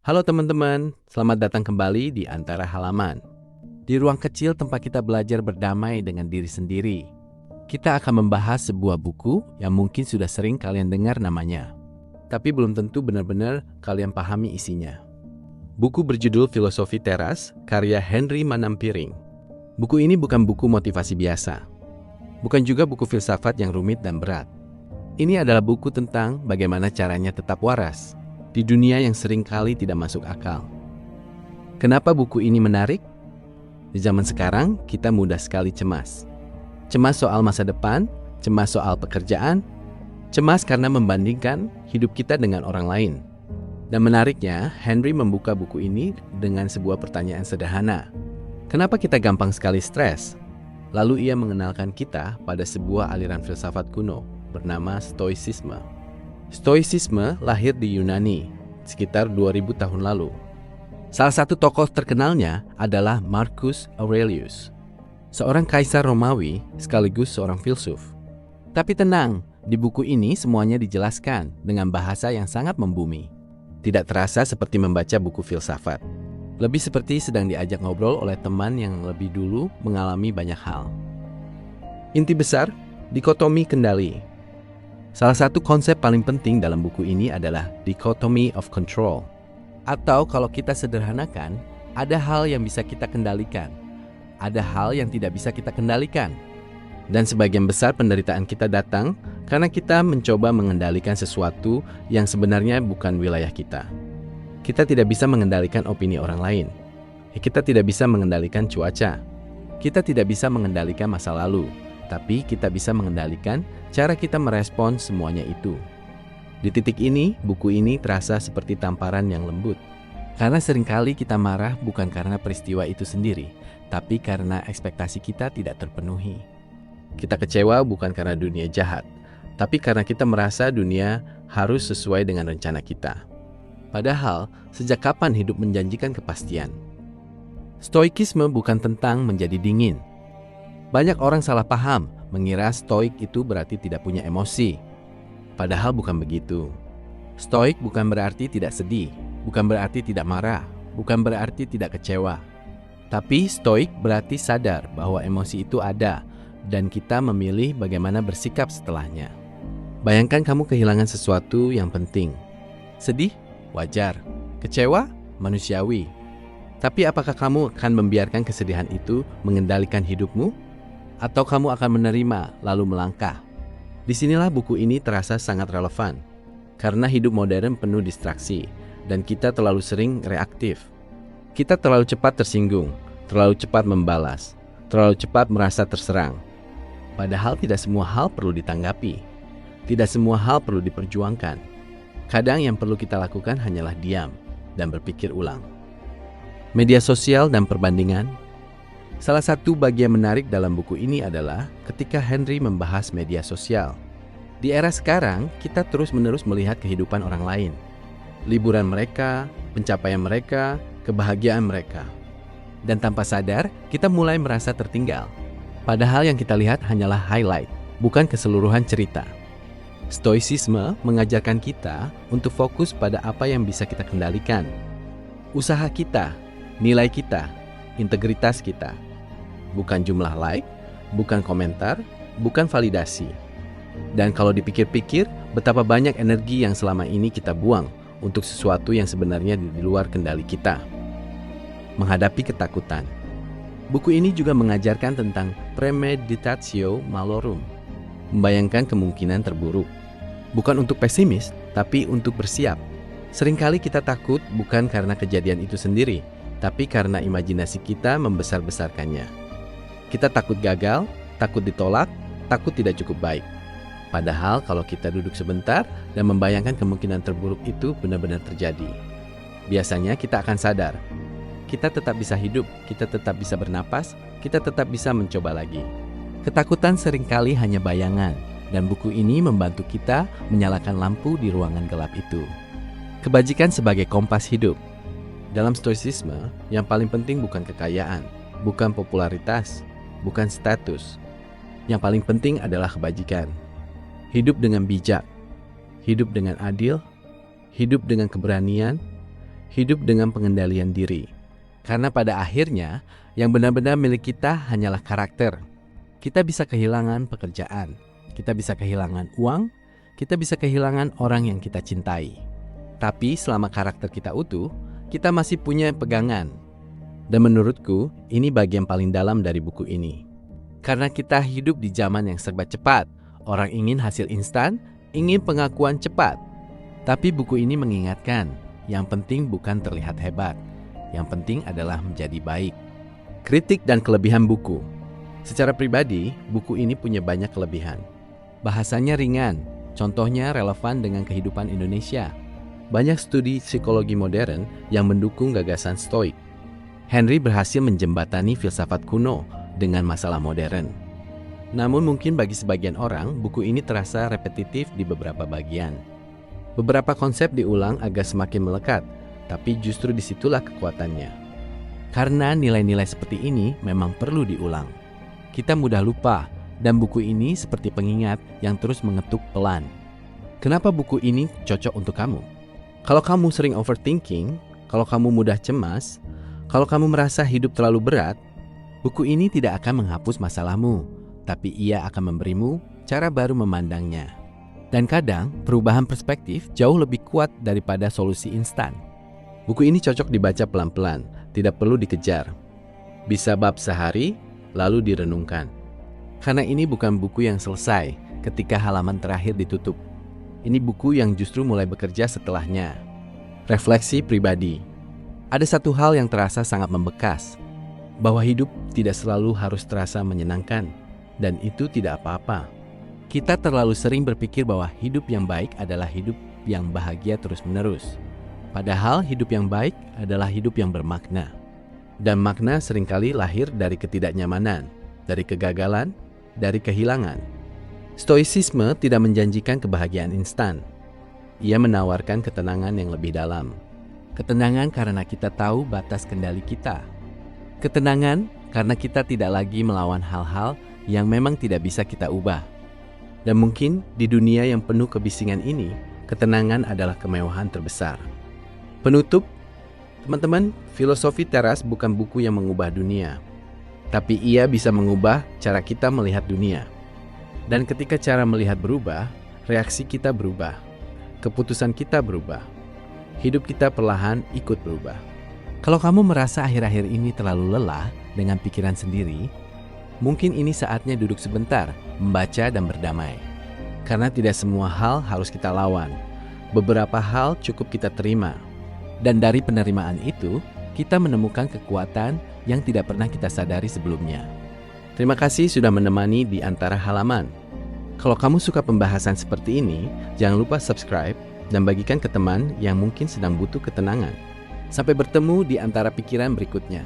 Halo teman-teman, selamat datang kembali di Antara Halaman. Di ruang kecil tempat kita belajar berdamai dengan diri sendiri. Kita akan membahas sebuah buku yang mungkin sudah sering kalian dengar namanya, tapi belum tentu benar-benar kalian pahami isinya. Buku berjudul Filosofi Teras, karya Henry Manampiring. Buku ini bukan buku motivasi biasa. Bukan juga buku filsafat yang rumit dan berat. Ini adalah buku tentang bagaimana caranya tetap waras di dunia yang sering kali tidak masuk akal. Kenapa buku ini menarik? Di zaman sekarang, kita mudah sekali cemas. Cemas soal masa depan, cemas soal pekerjaan, cemas karena membandingkan hidup kita dengan orang lain. Dan menariknya, Henry membuka buku ini dengan sebuah pertanyaan sederhana. Kenapa kita gampang sekali stres? Lalu ia mengenalkan kita pada sebuah aliran filsafat kuno bernama Stoicisme. Stoicisme lahir di Yunani sekitar 2000 tahun lalu. Salah satu tokoh terkenalnya adalah Marcus Aurelius, seorang kaisar Romawi sekaligus seorang filsuf. Tapi tenang, di buku ini semuanya dijelaskan dengan bahasa yang sangat membumi. Tidak terasa seperti membaca buku filsafat. Lebih seperti sedang diajak ngobrol oleh teman yang lebih dulu mengalami banyak hal. Inti besar, dikotomi kendali. Salah satu konsep paling penting dalam buku ini adalah dichotomy of control. Atau kalau kita sederhanakan, ada hal yang bisa kita kendalikan, ada hal yang tidak bisa kita kendalikan. Dan sebagian besar penderitaan kita datang karena kita mencoba mengendalikan sesuatu yang sebenarnya bukan wilayah kita. Kita tidak bisa mengendalikan opini orang lain. Kita tidak bisa mengendalikan cuaca. Kita tidak bisa mengendalikan masa lalu. Tapi kita bisa mengendalikan cara kita merespon semuanya itu. Di titik ini, buku ini terasa seperti tamparan yang lembut. Karena seringkali kita marah bukan karena peristiwa itu sendiri, tapi karena ekspektasi kita tidak terpenuhi. Kita kecewa bukan karena dunia jahat, tapi karena kita merasa dunia harus sesuai dengan rencana kita. Padahal, sejak kapan hidup menjanjikan kepastian? Stoikisme bukan tentang menjadi dingin. Banyak orang salah paham, mengira stoik itu berarti tidak punya emosi. Padahal bukan begitu. Stoik bukan berarti tidak sedih, bukan berarti tidak marah, bukan berarti tidak kecewa. Tapi stoik berarti sadar bahwa emosi itu ada, dan kita memilih bagaimana bersikap setelahnya. Bayangkan kamu kehilangan sesuatu yang penting. Sedih? Wajar. Kecewa? Manusiawi. Tapi apakah kamu akan membiarkan kesedihan itu mengendalikan hidupmu? Atau kamu akan menerima lalu melangkah? Disinilah buku ini terasa sangat relevan. Karena hidup modern penuh distraksi, dan kita terlalu sering reaktif. Kita terlalu cepat tersinggung, terlalu cepat membalas, terlalu cepat merasa terserang. Padahal tidak semua hal perlu ditanggapi. Tidak semua hal perlu diperjuangkan. Kadang yang perlu kita lakukan hanyalah diam dan berpikir ulang. Media sosial dan perbandingan. Salah satu bagian menarik dalam buku ini adalah ketika Henry membahas media sosial. Di era sekarang, kita terus-menerus melihat kehidupan orang lain. Liburan mereka, pencapaian mereka, kebahagiaan mereka. Dan tanpa sadar, kita mulai merasa tertinggal. Padahal yang kita lihat hanyalah highlight, bukan keseluruhan cerita. Stoicisme mengajarkan kita untuk fokus pada apa yang bisa kita kendalikan. Usaha kita, nilai kita, integritas kita. Bukan jumlah like, bukan komentar, bukan validasi. Dan kalau dipikir-pikir, betapa banyak energi yang selama ini kita buang untuk sesuatu yang sebenarnya di luar kendali kita. Menghadapi ketakutan. Buku ini juga mengajarkan tentang premeditatio malorum, membayangkan kemungkinan terburuk. Bukan untuk pesimis, tapi untuk bersiap. Seringkali kita takut bukan karena kejadian itu sendiri, tapi karena imajinasi kita membesar-besarkannya. Kita takut gagal, takut ditolak, takut tidak cukup baik. Padahal kalau kita duduk sebentar dan membayangkan kemungkinan terburuk itu benar-benar terjadi, biasanya kita akan sadar. Kita tetap bisa hidup, kita tetap bisa bernapas, kita tetap bisa mencoba lagi. Ketakutan seringkali hanya bayangan, dan buku ini membantu kita menyalakan lampu di ruangan gelap itu. Kebajikan sebagai kompas hidup. Dalam stoicisme, yang paling penting bukan kekayaan, bukan popularitas, bukan status. Yang paling penting adalah kebajikan. Hidup dengan bijak, hidup dengan adil, hidup dengan keberanian, hidup dengan pengendalian diri. Karena pada akhirnya, yang benar-benar milik kita hanyalah karakter. Kita bisa kehilangan pekerjaan, kita bisa kehilangan uang, kita bisa kehilangan orang yang kita cintai. Tapi selama karakter kita utuh, kita masih punya pegangan. Dan menurutku, ini bagian paling dalam dari buku ini. Karena kita hidup di zaman yang serba cepat, orang ingin hasil instan, ingin pengakuan cepat. Tapi buku ini mengingatkan, yang penting bukan terlihat hebat, yang penting adalah menjadi baik. Kritik dan kelebihan buku. Secara pribadi, buku ini punya banyak kelebihan. Bahasanya ringan, contohnya relevan dengan kehidupan Indonesia. Banyak studi psikologi modern yang mendukung gagasan Stoik. Henry berhasil menjembatani filsafat kuno dengan masalah modern. Namun mungkin bagi sebagian orang, buku ini terasa repetitif di beberapa bagian. Beberapa konsep diulang agar semakin melekat, tapi justru disitulah kekuatannya. Karena nilai-nilai seperti ini memang perlu diulang. Kita mudah lupa, dan buku ini seperti pengingat yang terus mengetuk pelan. Kenapa buku ini cocok untuk kamu? Kalau kamu sering overthinking, kalau kamu mudah cemas, kalau kamu merasa hidup terlalu berat, buku ini tidak akan menghapus masalahmu, tapi ia akan memberimu cara baru memandangnya. Dan kadang, perubahan perspektif jauh lebih kuat daripada solusi instan. Buku ini cocok dibaca pelan-pelan, tidak perlu dikejar. Bisa bab sehari, lalu direnungkan. Karena ini bukan buku yang selesai ketika halaman terakhir ditutup. Ini buku yang justru mulai bekerja setelahnya. Refleksi pribadi. Ada satu hal yang terasa sangat membekas, bahwa hidup tidak selalu harus terasa menyenangkan, dan itu tidak apa-apa. Kita terlalu sering berpikir bahwa hidup yang baik adalah hidup yang bahagia terus-menerus. Padahal hidup yang baik adalah hidup yang bermakna. Dan makna seringkali lahir dari ketidaknyamanan, dari kegagalan, dari kehilangan. Stoicisme tidak menjanjikan kebahagiaan instan. Ia menawarkan ketenangan yang lebih dalam. Ketenangan karena kita tahu batas kendali kita. Ketenangan karena kita tidak lagi melawan hal-hal yang memang tidak bisa kita ubah. Dan mungkin di dunia yang penuh kebisingan ini, ketenangan adalah kemewahan terbesar. Penutup, teman-teman, Filosofi Teras bukan buku yang mengubah dunia, tapi ia bisa mengubah cara kita melihat dunia. Dan ketika cara melihat berubah, reaksi kita berubah, keputusan kita berubah, hidup kita perlahan ikut berubah. Kalau kamu merasa akhir-akhir ini terlalu lelah dengan pikiran sendiri, mungkin ini saatnya duduk sebentar, membaca dan berdamai. Karena tidak semua hal harus kita lawan. Beberapa hal cukup kita terima. Dan dari penerimaan itu, kita menemukan kekuatan yang tidak pernah kita sadari sebelumnya. Terima kasih sudah menemani di antara halaman. Kalau kamu suka pembahasan seperti ini, jangan lupa subscribe dan bagikan ke teman yang mungkin sedang butuh ketenangan. Sampai bertemu di antara pikiran berikutnya.